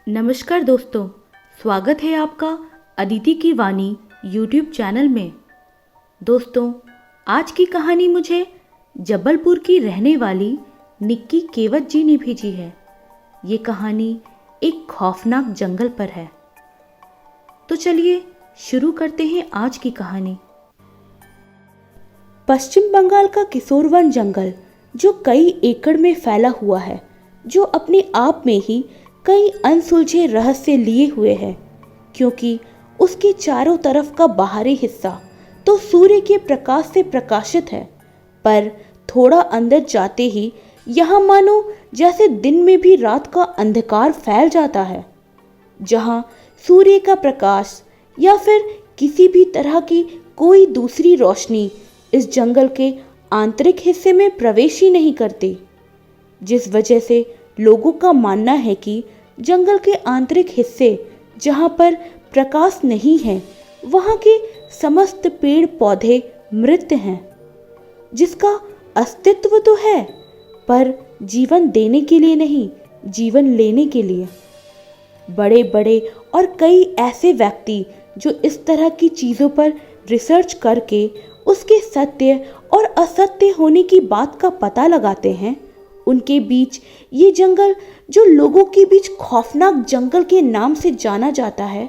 नमस्कार दोस्तों, स्वागत है आपका अदिति की वाणी यूट्यूब चैनल में। दोस्तों, आज की कहानी मुझे जबलपुर की रहने वाली निक्की केवट जी ने भेजी है। ये कहानी एक खौफनाक जंगल पर है। तो चलिए शुरू करते हैं आज की कहानी। पश्चिम बंगाल का किशोरवन जंगल जो कई एकड़ में फैला हुआ है, जो अपने आप में ही कई अनसुलझे रहस्य लिए हुए है, क्योंकि उसके चारों तरफ का बाहरी हिस्सा तो सूर्य के प्रकाश से प्रकाशित है, पर थोड़ा अंदर जाते ही यहाँ मानो जैसे दिन में भी रात का अंधकार फैल जाता है। जहाँ सूर्य का प्रकाश या फिर किसी भी तरह की कोई दूसरी रोशनी इस जंगल के आंतरिक हिस्से में प्रवेश ही नहीं करती, जिस वजह से लोगों का मानना है कि जंगल के आंतरिक हिस्से जहाँ पर प्रकाश नहीं है, वहाँ के समस्त पेड़ पौधे मृत हैं, जिसका अस्तित्व तो है पर जीवन देने के लिए नहीं, जीवन लेने के लिए। बड़े बड़े और कई ऐसे व्यक्ति जो इस तरह की चीज़ों पर रिसर्च करके उसके सत्य और असत्य होने की बात का पता लगाते हैं, उनके बीच ये जंगल जो लोगों के बीच खौफनाक जंगल के नाम से जाना जाता है,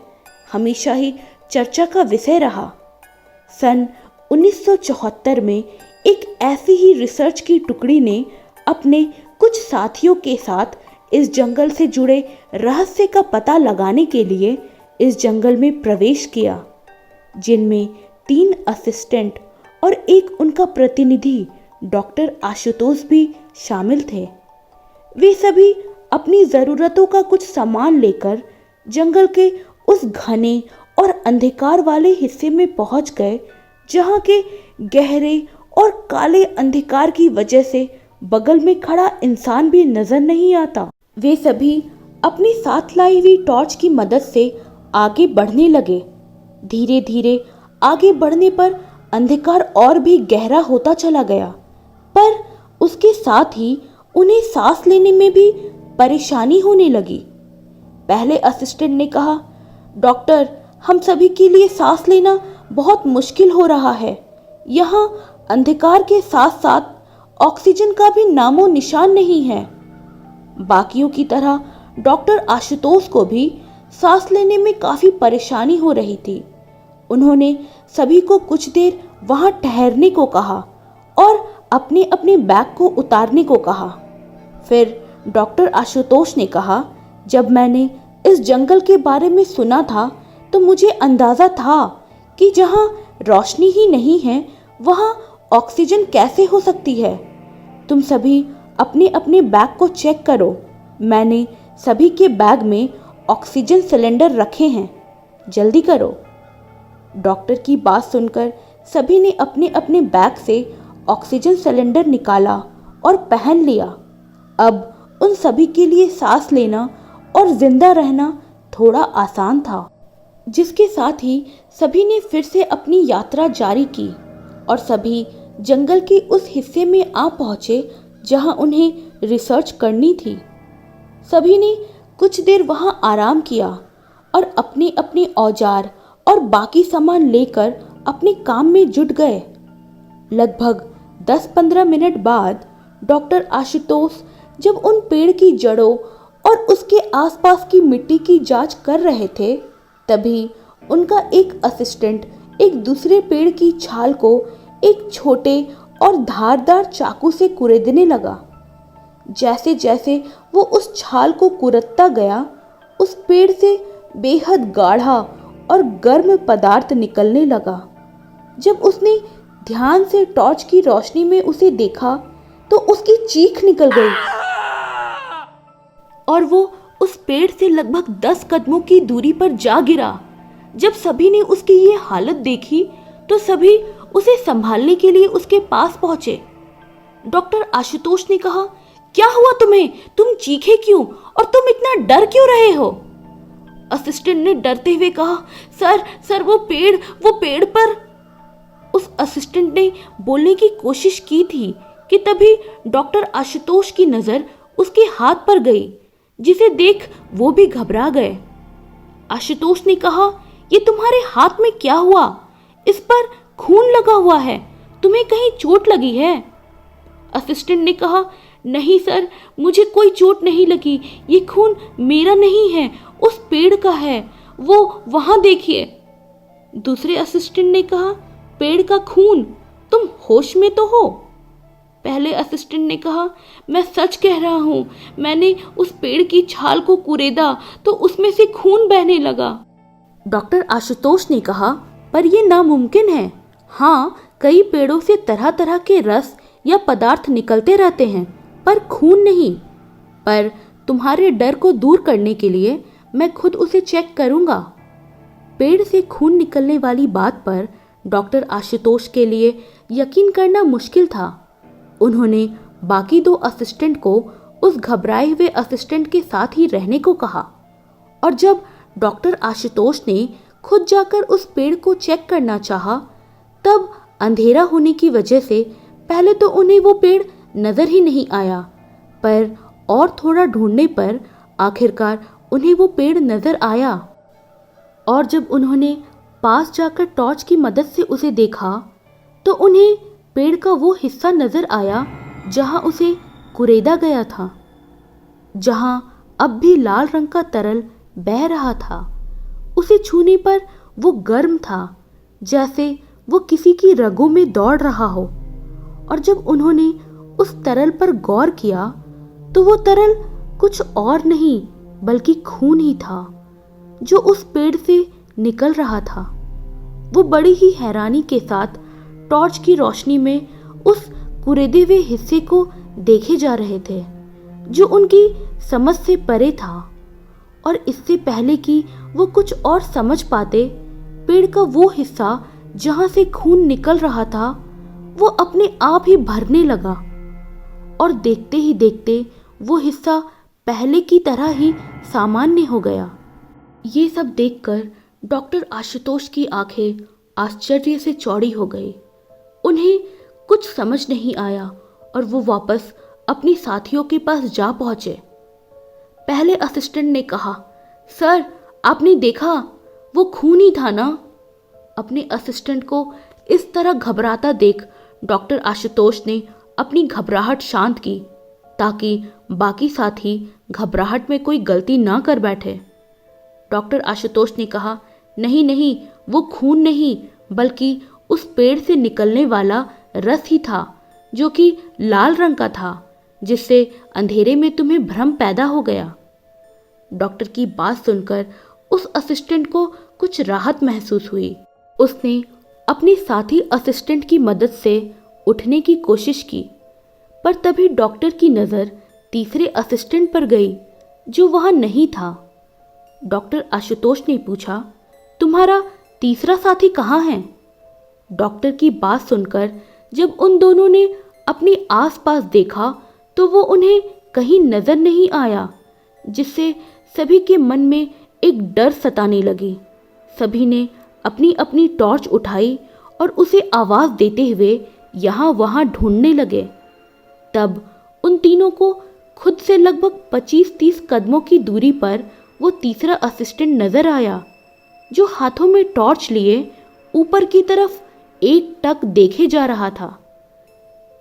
हमेशा ही चर्चा का विषय रहा। सन 1974 में एक ऐसी ही रिसर्च की टुकड़ी ने अपने कुछ साथियों के साथ इस जंगल से जुड़े रहस्य का पता लगाने के लिए इस जंगल में प्रवेश किया, जिनमें 3 असिस्टेंट और एक उनका प्रतिनिधि डॉक्टर आशुतोष भी शामिल थे। वे सभी अपनी ज़रूरतों का कुछ सामान लेकर जंगल के उस घने और अंधकार वाले हिस्से में पहुंच गए, जहां के गहरे और काले अंधकार की वजह से बगल में खड़ा इंसान भी नजर नहीं आता। वे सभी अपनी साथ लाई हुई टॉर्च की मदद से आगे बढ़ने लगे। धीरे धीरे आगे बढ़ने पर अंधकार और भी गहरा होता चला गया, पर उसके साथ ही उन्हें सांस लेने में भी परेशानी होने लगी। पहले असिस्टेंट ने कहा, डॉक्टर, हम सभी के लिए सांस लेना बहुत मुश्किल हो रहा है। यहाँ अंधकार के साथ साथ ऑक्सीजन का भी नामो निशान नहीं है। बाकियों की तरह डॉक्टर आशुतोष को भी सांस लेने में काफ़ी परेशानी हो रही थी। उन्होंने सभी को कुछ देर वहाँ ठहरने को कहा और अपने अपने बैग को उतारने को कहा। फिर डॉक्टर आशुतोष ने कहा, जब मैंने इस जंगल के बारे में सुना था तो मुझे अंदाज़ा था कि जहाँ रोशनी ही नहीं है वहाँ ऑक्सीजन कैसे हो सकती है। तुम सभी अपने अपने बैग को चेक करो। मैंने सभी के बैग में ऑक्सीजन सिलेंडर रखे हैं, जल्दी करो। डॉक्टर की बात सुनकर सभी ने अपने अपने बैग से ऑक्सीजन सिलेंडर निकाला और पहन लिया। अब उन सभी के लिए सांस लेना और जिंदा रहना थोड़ा आसान था, जिसके साथ ही सभी ने फिर से अपनी यात्रा जारी की और सभी जंगल के उस हिस्से में आ पहुंचे जहां उन्हें रिसर्च करनी थी। सभी ने कुछ देर वहां आराम किया और अपने अपने औजार और बाकी सामान लेकर अपने काम में जुट गए। लगभग 10-15 मिनट बाद डॉक्टर आशुतोष जब उन पेड़ की जड़ों और उसके आसपास की मिट्टी की जांच कर रहे थे, तभी उनका एक असिस्टेंट एक दूसरे पेड़ की छाल को एक छोटे और धारदार चाकू से कुरेदने लगा। जैसे जैसे वो उस छाल को कुरदता गया, उस पेड़ से बेहद गाढ़ा और गर्म पदार्थ निकलने लगा। जब उसने ध्यान से टॉर्च की रोशनी में उसे देखा तो उसकी चीख निकल गई और वो उस पेड़ से लगभग 10 कदमों की दूरी पर जा गिरा। जब सभी ने उसकी ये हालत देखी तो सभी उसे संभालने के लिए उसके पास पहुंचे। डॉक्टर आशुतोष ने कहा, क्या हुआ तुम्हें? तुम चीखे क्यों और तुम इतना डर क्यों रहे हो? असिस्टेंट ने डरते हुए कहा, सर वो पेड़ पर। उस असिस्टेंट ने बोलने की कोशिश की थी कि तभी डॉक्टर आशुतोष की नजर उसके हाथ पर गई, जिसे देख वो भी घबरा गए। आशुतोष ने कहा, ये तुम्हारे हाथ में क्या हुआ? इस पर खून लगा हुआ है, तुम्हें कहीं चोट लगी है? असिस्टेंट ने कहा, नहीं सर, मुझे कोई चोट नहीं लगी, ये खून मेरा नहीं है, उस पेड़ का है, वो वहां देखिए। दूसरे असिस्टेंट ने कहा, पेड़ का खून? तुम होश में तो हो? पहले असिस्टेंट ने कहा, मैं सच कह रहा हूं, मैंने उस पेड़ की छाल को कुरेदा तो उसमें से खून बहने लगा। डॉक्टर आशुतोष ने कहा, पर यह नामुमकिन है। हाँ, कई पेड़ों से तरह तरह के रस या पदार्थ निकलते रहते हैं, पर खून नहीं। पर तुम्हारे डर को दूर करने के लिए मैं खुद उसे चेक करूंगा। पेड़ से खून निकलने वाली बात पर डॉक्टर आशुतोष के लिए यकीन करना मुश्किल था। उन्होंने बाकी 2 असिस्टेंट को उस घबराए हुए असिस्टेंट के साथ ही रहने को कहा, और जब डॉक्टर आशुतोष ने खुद जाकर उस पेड़ को चेक करना चाहा, तब अंधेरा होने की वजह से पहले तो उन्हें वो पेड़ नजर ही नहीं आया, पर और थोड़ा ढूंढने पर आखिरकार उन्हें वो पेड़ नजर आया। और जब उन्होंने पास जाकर टॉर्च की मदद से उसे देखा, तो उन्हें पेड़ का वो हिस्सा नजर आया जहां उसे कुरेदा गया था, जहां अब भी लाल रंग का तरल बह रहा था। उसे छूने पर वो गर्म था, जैसे वो किसी की रगों में दौड़ रहा हो। और जब उन्होंने उस तरल पर गौर किया, तो वो तरल कुछ और नहीं बल्कि खून ही था, जो उस पेड़ से निकल रहा था। वो बड़ी ही हैरानी के साथ टॉर्च की रोशनी में उस कुरेदे हुए हिस्से को देखे जा रहे थे, जो उनकी समझ से परे था। और इससे पहले कि वो कुछ और समझ पाते, पेड़ का वो हिस्सा जहां से खून निकल रहा था, वो अपने आप ही भरने लगा, और देखते ही देखते वो हिस्सा पहले की तरह ही सामान्य हो गया। ये सब देखकर डॉक्टर आशुतोष की आंखें आश्चर्य से चौड़ी हो गई। उन्हें कुछ समझ नहीं आया और वो वापस अपनी साथियों के पास जा पहुंचे। पहले असिस्टेंट ने कहा, सर आपने देखा, वो खून ही था ना? अपने असिस्टेंट को इस तरह घबराता देख डॉक्टर आशुतोष ने अपनी घबराहट शांत की, ताकि बाकी साथी घबराहट में कोई गलती ना कर बैठे। डॉक्टर आशुतोष ने कहा, नहीं नहीं, वो खून नहीं बल्कि उस पेड़ से निकलने वाला रस ही था, जो कि लाल रंग का था, जिससे अंधेरे में तुम्हें भ्रम पैदा हो गया। डॉक्टर की बात सुनकर उस असिस्टेंट को कुछ राहत महसूस हुई। उसने अपने साथी असिस्टेंट की मदद से उठने की कोशिश की, पर तभी डॉक्टर की नज़र तीसरे असिस्टेंट पर गई, जो वहां नहीं था। डॉक्टर आशुतोष ने पूछा, तुम्हारा तीसरा साथी कहाँ है? डॉक्टर की बात सुनकर जब उन दोनों ने अपने आसपास देखा, तो वो उन्हें कहीं नजर नहीं आया, जिससे सभी के मन में एक डर सताने लगी। सभी ने अपनी अपनी टॉर्च उठाई और उसे आवाज देते हुए यहाँ वहाँ ढूंढने लगे। तब उन तीनों को खुद से लगभग 25-30 कदमों की दूरी पर वो तीसरा असिस्टेंट नजर आया, जो हाथों में टॉर्च लिए ऊपर की तरफ एकटक देखे जा रहा था।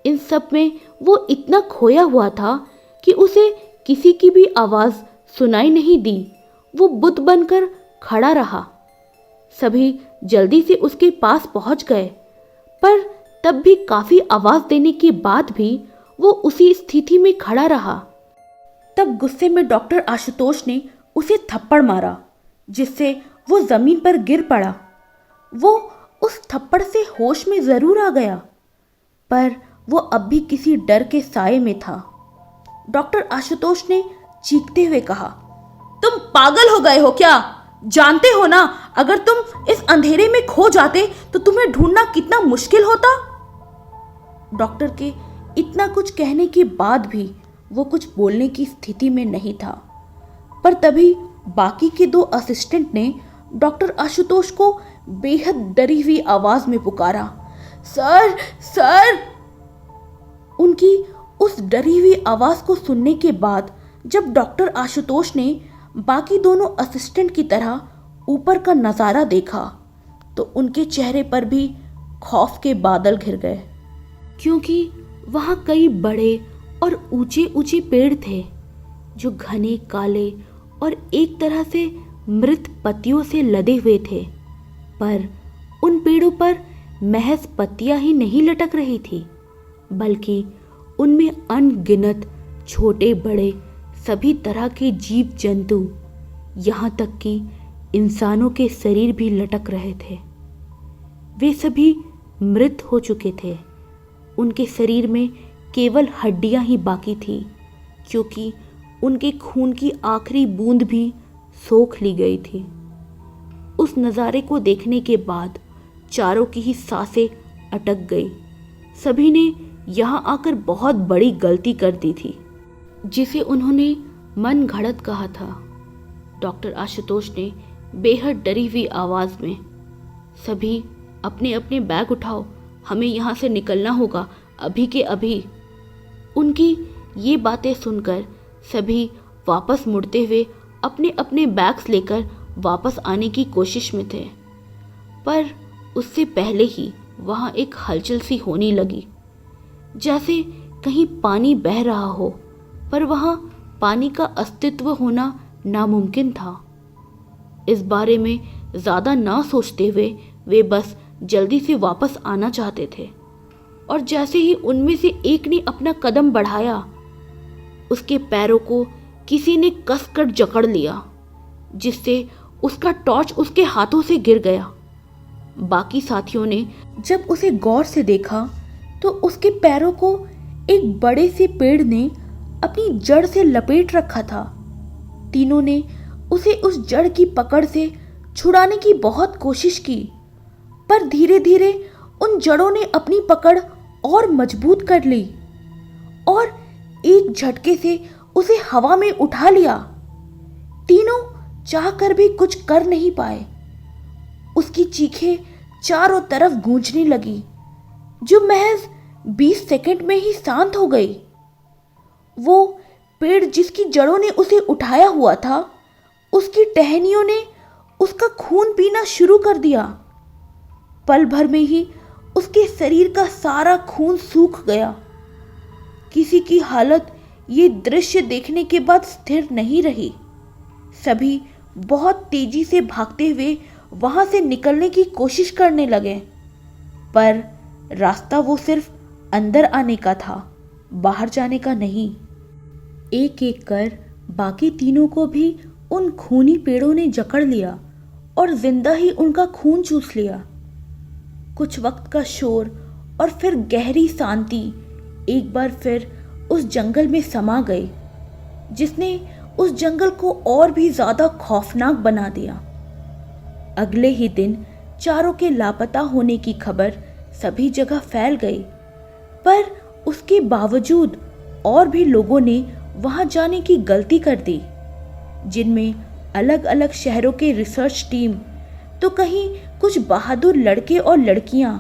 इन सब में वो इतना खोया हुआ था कि उसे किसी की भी आवाज सुनाई नहीं दी। वो बुत बनकर खड़ा रहा। सभी जल्दी से उसके पास पहुंच गए, पर तब भी काफी आवाज देने के बाद भी वो उसी स्थिति में खड़ा रहा। तब गुस्से में डॉक्टर आशुतोष ने उसे थप्पड़ मारा, जिससे वो जमीन पर गिर पड़ा। वो उस थप्पड़ से होश में जरूर आ गया, पर वो अब भी किसी डर के साए में था। डॉक्टर आशुतोष ने चीखते हुए कहा, तुम पागल हो गए हो क्या? जानते हो ना, अगर तुम इस अंधेरे में खो जाते तो तुम्हें ढूंढना कितना मुश्किल होता। डॉक्टर के इतना कुछ कहने के बाद भी वो कुछ बोलने की स्थिति में नहीं था, पर तभी बाकी के 2 असिस्टेंट ने डॉक्टर आशुतोष को बेहद डरी हुई आवाज में पुकारा, सर सर। उनकी उस डरी हुई आवाज को सुनने के बाद जब डॉक्टर आशुतोष ने बाकी दोनों असिस्टेंट की तरह ऊपर का नज़ारा देखा तो उनके चेहरे पर भी खौफ के बादल घिर गए, क्योंकि वहाँ कई बड़े और ऊंचे ऊंचे पेड़ थे जो घने काले और एक तरह से मृत पत्तियों से लदे हुए थे। पर उन पेड़ों पर महज पत्तियां ही नहीं लटक रही थी, बल्कि उनमें अनगिनत छोटे बड़े सभी तरह के जीव जंतु, यहाँ तक कि इंसानों के शरीर भी लटक रहे थे। वे सभी मृत हो चुके थे। उनके शरीर में केवल हड्डियां ही बाकी थी, क्योंकि उनके खून की आखिरी बूंद भी सोख ली गई थी। उस नज़ारे को देखने के बाद चारों की ही सांसें अटक गई। सभी ने यहाँ आकर बहुत बड़ी गलती कर दी थी, जिसे उन्होंने मन घड़त कहा था। डॉक्टर आशुतोष ने बेहद डरी हुई आवाज़ में, सभी अपने अपने बैग उठाओ, हमें यहाँ से निकलना होगा अभी के अभी। उनकी ये बातें सुनकर सभी वापस मुड़ते हुए अपने अपने बैग्स लेकर वापस आने की कोशिश में थे, पर उससे पहले ही वहाँ एक हलचल सी होने लगी, जैसे कहीं पानी बह रहा हो, पर वहाँ पानी का अस्तित्व होना नामुमकिन था। इस बारे में ज़्यादा ना सोचते हुए वे बस जल्दी से वापस आना चाहते थे, और जैसे ही उनमें से एक ने अपना कदम बढ़ाया, उसके पैरों को किसी ने कसकर जकड़ लिया, जिससे उसका टॉर्च उसके हाथों से गिर गया। बाकी साथियों ने जब उसे गौर से देखा तो उसके पैरों को एक बड़े से पेड़ ने अपनी जड़ से लपेट रखा था। तीनों ने उसे उस जड़ की पकड़ से छुड़ाने की बहुत कोशिश की, पर धीरे धीरे उन जड़ों ने अपनी पकड़ और मजबूत कर ली और एक झटके से उसे हवा में उठा लिया। तीनों चाहकर भी कुछ कर नहीं पाए। उसकी चीखें चारों तरफ गूंजने लगी, जो महज 20 सेकंड में ही शांत हो गई। वो पेड़ जिसकी जड़ों ने उसे उठाया हुआ था, उसकी टहनियों ने उसका खून पीना शुरू कर दिया। पल भर में ही उसके शरीर का सारा खून सूख गया। किसी की हालत ये दृश्य देखने के बाद स्थिर नहीं रही। सभी बहुत तेजी से भागते हुए वहां से निकलने की कोशिश करने लगे, पर रास्ता वो सिर्फ अंदर आने का था, बाहर जाने का नहीं। एक एक कर बाकी तीनों को भी उन खूनी पेड़ों ने जकड़ लिया और जिंदा ही उनका खून चूस लिया। कुछ वक्त का शोर और फिर गहरी शांति एक बार फिर उस जंगल में समा गई, जिसने उस जंगल को और भी ज्यादा खौफनाक बना दिया। अगले ही दिन चारों के लापता होने की खबर सभी जगह फैल गई, पर उसके बावजूद और भी लोगों ने वहां जाने की गलती कर दी, जिनमें अलग अलग शहरों के रिसर्च टीम, तो कहीं कुछ बहादुर लड़के और लड़कियां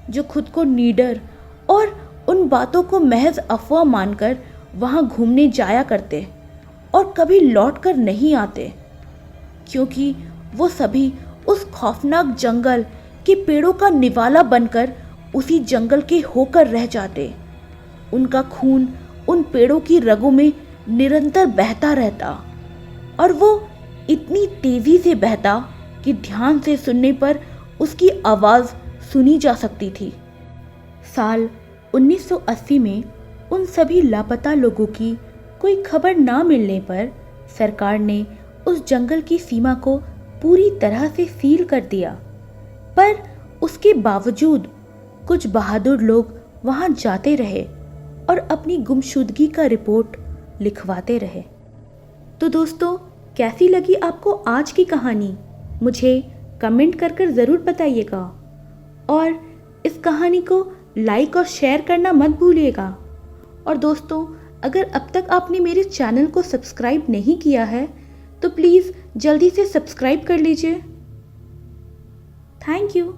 जो खुद को नीडर और उन बातों को महज अफवाह मानकर वहां घूमने जाया करते और कभी लौटकर नहीं आते, क्योंकि वो सभी उस खौफनाक जंगल के पेड़ों का निवाला बनकर उसी जंगल के होकर रह जाते। उनका खून उन पेड़ों की रगों में निरंतर बहता रहता, और वो इतनी तेजी से बहता कि ध्यान से सुनने पर उसकी आवाज़ सुनी जा सकती थी। साल 1980 में उन सभी लापता लोगों की कोई खबर ना मिलने पर सरकार ने उस जंगल की सीमा को पूरी तरह से सील कर दिया, पर उसके बावजूद कुछ बहादुर लोग वहां जाते रहे और अपनी गुमशुदगी का रिपोर्ट लिखवाते रहे। तो दोस्तों, कैसी लगी आपको आज की कहानी? मुझे कमेंट कर ज़रूर बताइएगा, और इस कहानी को लाइक और शेयर करना मत भूलिएगा। और दोस्तों, अगर अब तक आपने मेरे चैनल को सब्सक्राइब नहीं किया है तो प्लीज़ जल्दी से सब्सक्राइब कर लीजिए। Thank you.